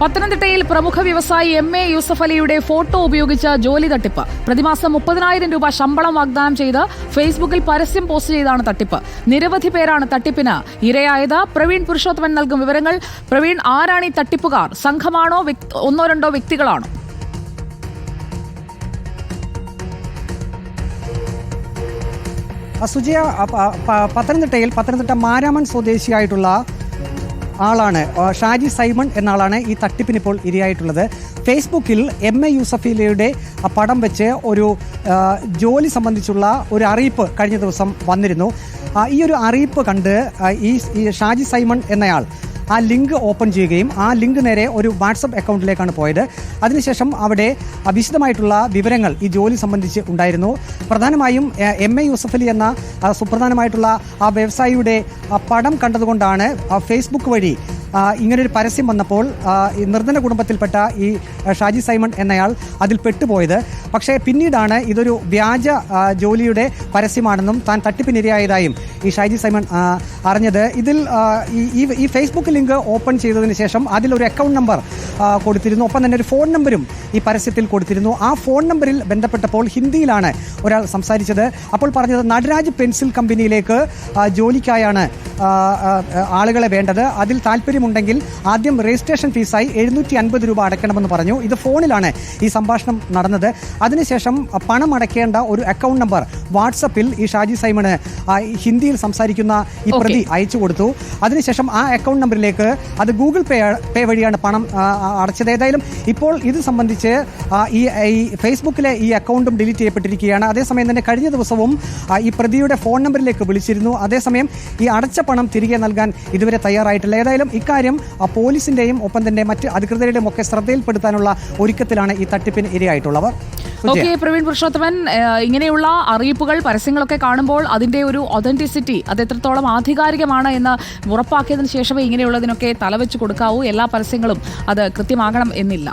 പത്തനംതിട്ടയിൽ പ്രമുഖ വ്യവസായി എം.എ. യൂസഫ് അലിയുടെ ഫോട്ടോ ഉപയോഗിച്ച ജോലി തട്ടിപ്പ്. പ്രതിമാസം 30,000 രൂപ ശമ്പളം വാഗ്ദാനം ചെയ്ത് ഫേസ്ബുക്കിൽ പരസ്യം പോസ്റ്റ് ചെയ്താണ് തട്ടിപ്പ്. നിരവധി പേരാണ് തട്ടിപ്പിന് ഇരയായത്. പ്രവീൺ പുരുഷോത്തമൻ നൽകും വിവരങ്ങൾ. പ്രവീൺ, ആരാണ് ഈ തട്ടിപ്പുകാർ? സംഘമാണോ, ഒന്നോ രണ്ടോ വ്യക്തികളാണോ? സുജയ, പത്തനംതിട്ട മാരാമൺ സ്വദേശിയായിട്ടുള്ള ആളാണ് ഷാജി സൈമൺ എന്ന ആളാണ് ഈ തട്ടിപ്പിന് ഇപ്പോൾ ഇരയായിട്ടുള്ളത്. ഫേസ്ബുക്കിൽ എം.എ. യൂസഫലിയുടെ പടം വെച്ച് ഒരു ജോലി സംബന്ധിച്ചുള്ള ഒരു അറിയിപ്പ് കഴിഞ്ഞ ദിവസം വന്നിരുന്നു. ഈ ഒരു അറിയിപ്പ് കണ്ട് ഈ ഷാജി സൈമൺ എന്നയാൾ ആ ലിങ്ക് ഓപ്പൺ ചെയ്യുകയും ആ ലിങ്ക് നേരെ ഒരു വാട്സപ്പ് അക്കൗണ്ടിലേക്കാണ് പോയത്. അതിനുശേഷം അവിടെ വിശദമായിട്ടുള്ള വിവരങ്ങൾ ഈ ജോലി സംബന്ധിച്ച് ഉണ്ടായിരുന്നു. പ്രധാനമായും എം.എ. യൂസഫലി എന്ന സുപ്രധാനമായിട്ടുള്ള ആ വ്യവസായിയുടെ പടം കണ്ടതുകൊണ്ടാണ് ഫേസ്ബുക്ക് വഴി ഇങ്ങനൊരു പരസ്യം വന്നപ്പോൾ ഈ നിർധന കുടുംബത്തിൽപ്പെട്ട ഈ ഷാജി സൈമൺ എന്നയാൾ അതിൽ പെട്ടുപോയത്. പക്ഷേ പിന്നീടാണ് ഇതൊരു വ്യാജ ജോലിയുടെ പരസ്യമാണെന്നും താൻ തട്ടിപ്പിനിരയായതായും ഈ ഷാജി സൈമൺ അറിഞ്ഞത്. ഇതിൽ ഈ ഫേസ്ബുക്ക് ലിങ്ക് ഓപ്പൺ ചെയ്തതിന് ശേഷം അതിലൊരു അക്കൗണ്ട് നമ്പർ കൊടുത്തിരുന്നു. ഒപ്പം തന്നെ ഒരു ഫോൺ നമ്പരും ഈ പരസ്യത്തിൽ കൊടുത്തിരുന്നു. ആ ഫോൺ നമ്പറിൽ ബന്ധപ്പെട്ടപ്പോൾ ഹിന്ദിയിലാണ് ഒരാൾ സംസാരിച്ചത്. അപ്പോൾ പറഞ്ഞത് നടരാജ് പെൻസിൽ കമ്പനിയിലേക്ക് ജോലിക്കായാണ് ആളുകളെ വേണ്ടത്. അതിൽ താല്പര്യമുണ്ടെങ്കിൽ ആദ്യം രജിസ്ട്രേഷൻ ഫീസായി 750 രൂപ അടയ്ക്കണമെന്ന് പറഞ്ഞു. ഇത് ഫോണിലാണ് ഈ സംഭാഷണം നടന്നത്. അതിനുശേഷം പണം അടയ്ക്കേണ്ട ഒരു അക്കൗണ്ട് നമ്പർ വാട്സപ്പിൽ ഈ ഷാജി സൈമണ് ഹിന്ദിയിൽ സംസാരിക്കുന്ന ഈ പ്രതി അയച്ചു കൊടുത്തു. അതിനുശേഷം ആ അക്കൗണ്ട് നമ്പറിലേക്ക് അത് ഗൂഗിൾ പേ വഴിയാണ് പണം അടച്ചത്. ഏതായാലും ഇപ്പോൾ ഇത് സംബന്ധിച്ച് ഈ ഫേസ്ബുക്കിലെ ഈ അക്കൗണ്ടും ഡിലീറ്റ് ചെയ്യപ്പെട്ടിരിക്കുകയാണ്. അതേസമയം തന്നെ കഴിഞ്ഞ ദിവസവും ഈ പ്രതിയുടെ ഫോൺ നമ്പറിലേക്ക് വിളിച്ചിരുന്നു. അതേസമയം ഈ അടച്ച പണം തിരികെ നൽകാൻ ഇതുവരെ തയ്യാറായിട്ടില്ല. ഏതായാലും ഇക്കാര്യം പോലീസിന്റെയും ഒപ്പം തന്നെ മറ്റ് അധികൃതരുടെയും ഒക്കെ ശ്രദ്ധയിൽപ്പെടുത്താനുള്ള ഒരുക്കത്തിലാണ് ഈ തട്ടിപ്പിന് ഇരയായിട്ടുള്ളവർ. പ്രവീൺ പുരുഷോത്തമൻ, ഇങ്ങനെയുള്ള അറിയിപ്പുകൾ, പരസ്യങ്ങളൊക്കെ കാണുമ്പോൾ അതിന്റെ ഒരു ഒതന്റിസിറ്റി, അത് എത്രത്തോളം ആധികാരികമാണ് എന്ന് ഉറപ്പാക്കിയതിനു ശേഷമേ ഇങ്ങനെയുള്ളതിനൊക്കെ തലവെച്ച് കൊടുക്കാവൂ. എല്ലാ പരസ്യങ്ങളും അത് കൃത്യമാകണം എന്നില്ല.